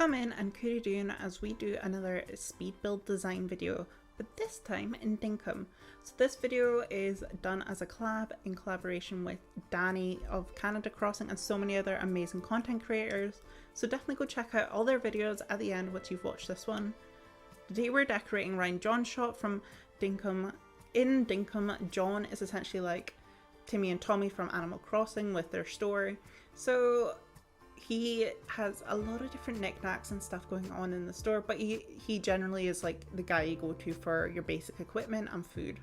Come in and Coorie Doon as we do another speed build design video, but this time in Dinkum. So this video is done as a collab in collaboration with Danny of Canada Crossing and so many other amazing content creators. So definitely go check out all their videos at the end once you've watched this one. Today we're decorating around John's shop from Dinkum. In Dinkum, John is essentially like Timmy and Tommy from Animal Crossing with their store. So he has a lot of different knickknacks and stuff going on in the store, but he generally is like the guy you go to for your basic equipment and food.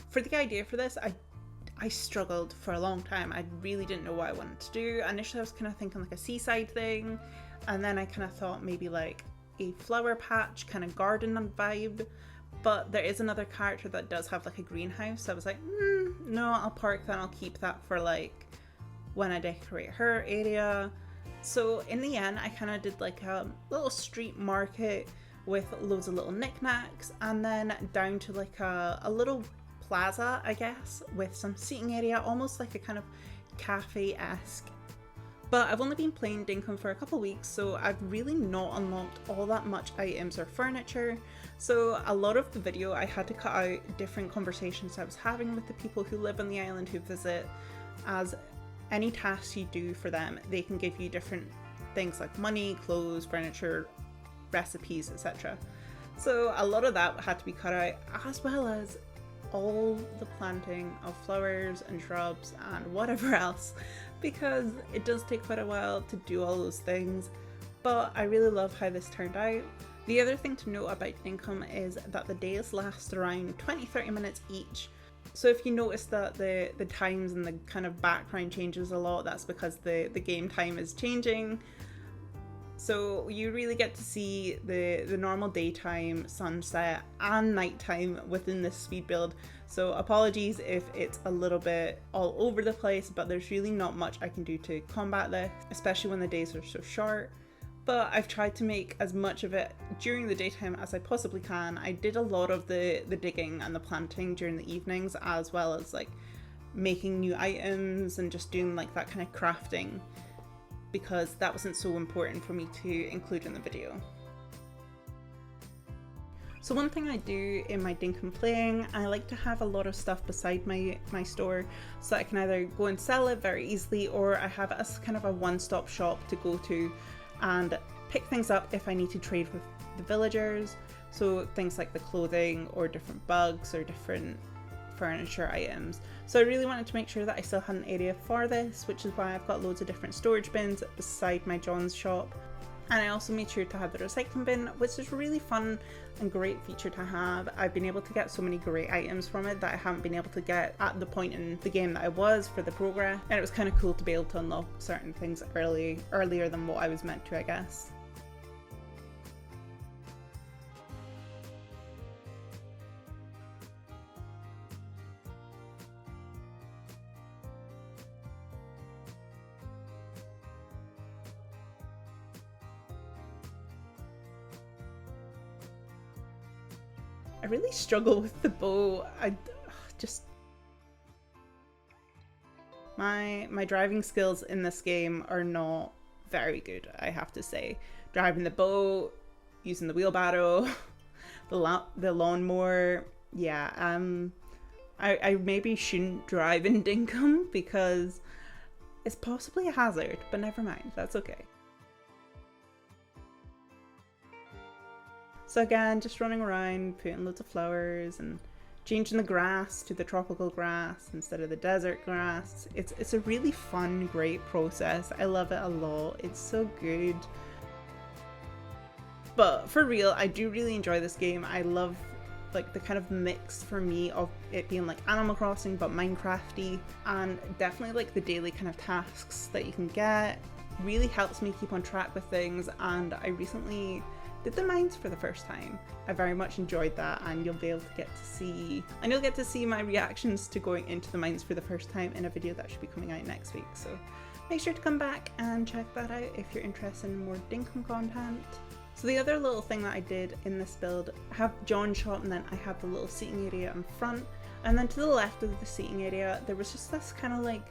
For the idea for this, I struggled for a long time. I really didn't know what I wanted to do. Initially I was kind of thinking like a seaside thing, and then I kind of thought maybe like a flower patch kind of garden vibe. But there is another character that does have like a greenhouse, so I was like, no, I'll park that and I'll keep that for like when I decorate her area. So in the end, I kind of did like a little street market with loads of little knickknacks, and then down to like a little plaza, I guess, with some seating area, almost like a kind of cafe-esque. But I've only been playing Dinkum for a couple weeks, so I've really not unlocked all that much items or furniture. So a lot of the video I had to cut out different conversations I was having with the people who live on the island who visit, as any tasks you do for them, they can give you different things like money, clothes, furniture, recipes, etc. So a lot of that had to be cut out, as well as all the planting of flowers and shrubs and whatever else, because it does take quite a while to do all those things, but I really love how this turned out. The other thing to note about Dinkum is that the days last around 20-30 minutes each. So if you notice that the times and the kind of background changes a lot, that's because the game time is changing. So you really get to see the normal daytime, sunset and nighttime within this speed build. So apologies if it's a little bit all over the place, but there's really not much I can do to combat this, especially when the days are so short. But I've tried to make as much of it during the daytime as I possibly can. I did a lot of the digging and the planting during the evenings, as well as like making new items and just doing like that kind of crafting, because that wasn't so important for me to include in the video. So one thing I do in my Dinkum playing, I like to have a lot of stuff beside my store, so I can either go and sell it very easily, or I have it as kind of a one-stop shop to go to and pick things up if I need to trade with the villagers. So things like the clothing or different bugs or different furniture items. So I really wanted to make sure that I still had an area for this, which is why I've got loads of different storage bins beside my John's shop. And I also made sure to have the recycling bin, which is a really fun and great feature to have. I've been able to get so many great items from it that I haven't been able to get at the point in the game that I was for the progress, and it was kind of cool to be able to unlock certain things earlier than what I was meant to, I guess. I really struggle with the bow. My driving skills in this game are not very good, I have to say. Driving the bow, using the wheelbarrow, the lawnmower, yeah. I maybe shouldn't drive in Dinkum because it's possibly a hazard, but never mind, that's okay. So again, just running around, putting loads of flowers and changing the grass to the tropical grass instead of the desert grass. It's a really fun, great process. I love it a lot. It's so good. But for real, I do really enjoy this game. I love like the kind of mix for me of it being like Animal Crossing but Minecrafty, and definitely like the daily kind of tasks that you can get really helps me keep on track with things. And I recently did the mines for the first time. I very much enjoyed that, and you'll be able to get to see my reactions to going into the mines for the first time in a video that should be coming out next week. So make sure to come back and check that out if you're interested in more Dinkum content. So the other little thing that I did in this build, I have John's shop and then I have the little seating area in front, and then to the left of the seating area there was just this kind of like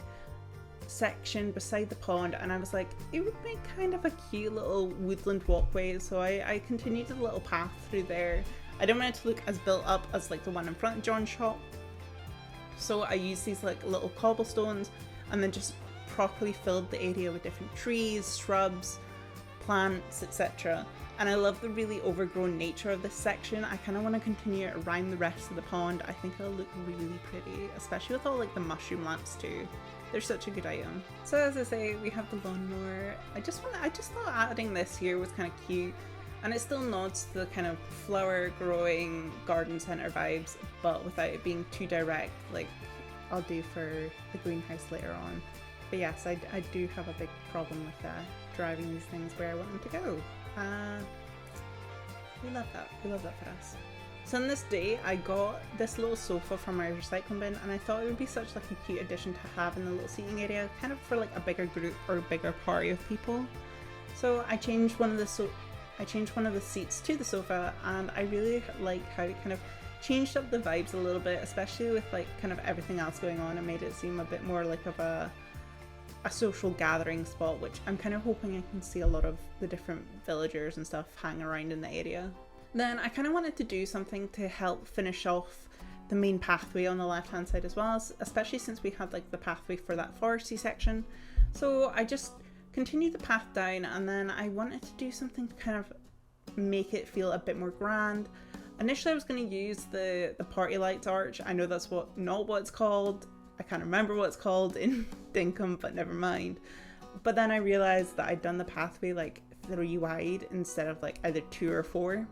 section beside the pond, and I was like, it would make kind of a cute little woodland walkway, so I continued a little path through there. I didn't want it to look as built up as like the one in front of John's shop, so I used these like little cobblestones and then just properly filled the area with different trees, shrubs, plants, etc. And I love the really overgrown nature of this section. I kind of want to continue it around the rest of the pond. I think it'll look really pretty, especially with all like the mushroom lamps too. They're such a good item. So as I say, we have the lawnmower. I just thought adding this here was kind of cute, and it still nods to the kind of flower growing garden centre vibes, but without it being too direct like I'll do for the greenhouse later on. But yes, I do have a big problem with driving these things where I want them to go. We love that. We love that for us. So on this day, I got this little sofa from my recycling bin, and I thought it would be such like a cute addition to have in the little seating area, kind of for like a bigger group or a bigger party of people. So I changed one of the seats to the sofa, and I really like how it kind of changed up the vibes a little bit, especially with like kind of everything else going on, and made it seem a bit more like of a social gathering spot, which I'm kind of hoping I can see a lot of the different villagers and stuff hang around in the area. Then I kind of wanted to do something to help finish off the main pathway on the left hand side as well, especially since we had like the pathway for that foresty section. So I just continued the path down, and then I wanted to do something to kind of make it feel a bit more grand. Initially I was going to use the party lights arch. I know that's not what it's called. I can't remember what it's called in Dinkum, but never mind. But then I realized that I'd done the pathway like 3 wide instead of like either 2 or 4.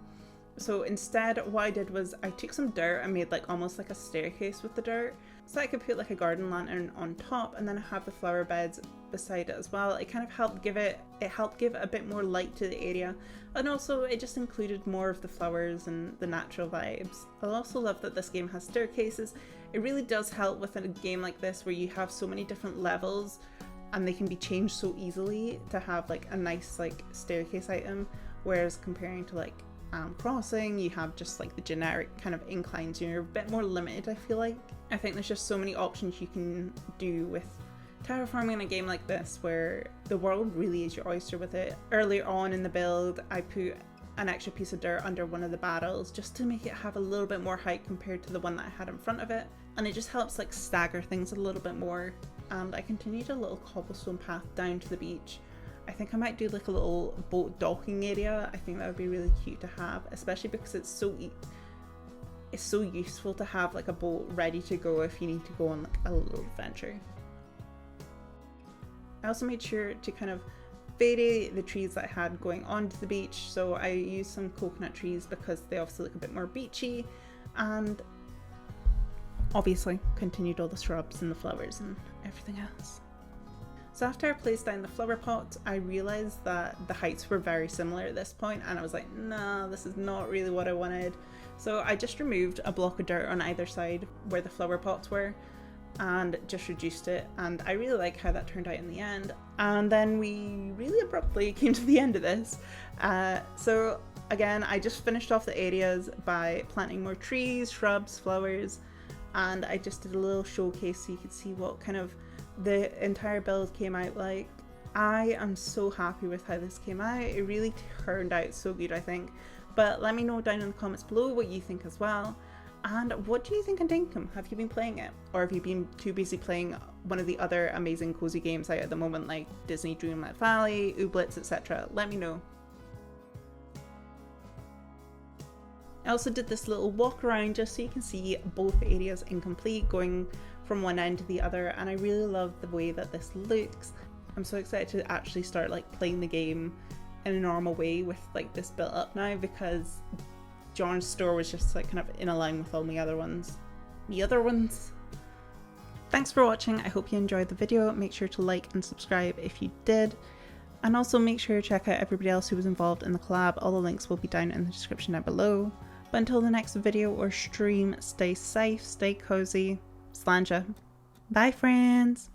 So instead what I did was I took some dirt and made like almost like a staircase with the dirt, so I could put like a garden lantern on top and then have the flower beds beside it as well. It kind of helped give it a bit more light to the area, and also it just included more of the flowers and the natural vibes. I also love that this game has staircases. It really does help with a game like this where you have so many different levels and they can be changed so easily, to have like a nice like staircase item, whereas comparing to like Crossing, you have just like the generic kind of inclines. You're a bit more limited, I feel like. I think there's just so many options you can do with terraforming in a game like this, where the world really is your oyster with it. Earlier on in the build, I put an extra piece of dirt under one of the barrels just to make it have a little bit more height compared to the one that I had in front of it, and it just helps like stagger things a little bit more. And I continued a little cobblestone path down to the beach. I think I might do like a little boat docking area. I think that would be really cute to have, especially because it's so useful to have like a boat ready to go if you need to go on like a little adventure. I also made sure to kind of vary the trees that I had going onto the beach. So I used some coconut trees because they obviously look a bit more beachy, and obviously continued all the shrubs and the flowers and everything else. So after I placed down the flower pot, I realised that the heights were very similar at this point, and I was like, nah, this is not really what I wanted. So I just removed a block of dirt on either side where the flower pots were and just reduced it, and I really like how that turned out in the end. And then we really abruptly came to the end of this. So again, I just finished off the areas by planting more trees, shrubs, flowers, and I just did a little showcase so you could see what kind of the entire build came out like. I am so happy with how this came out. It really turned out so good, I think. But let me know down in the comments below what you think as well. And what do you think of Dinkum? Have you been playing it? Or have you been too busy playing one of the other amazing cozy games out at the moment, like Disney Dreamlight Valley, Ooblets, etc.? Let me know. I also did this little walk around just so you can see both areas incomplete, going from one end to the other, and I really love the way that this looks. I'm so excited to actually start like playing the game in a normal way with like this built up now, because John's store was just like kind of in a line with all my other ones. Thanks for watching. I hope you enjoyed the video. Make sure to like and subscribe if you did, and also make sure to check out everybody else who was involved in the collab. All the links will be down in the description down below. But until the next video or stream, stay safe, stay cozy, slanja. Bye friends!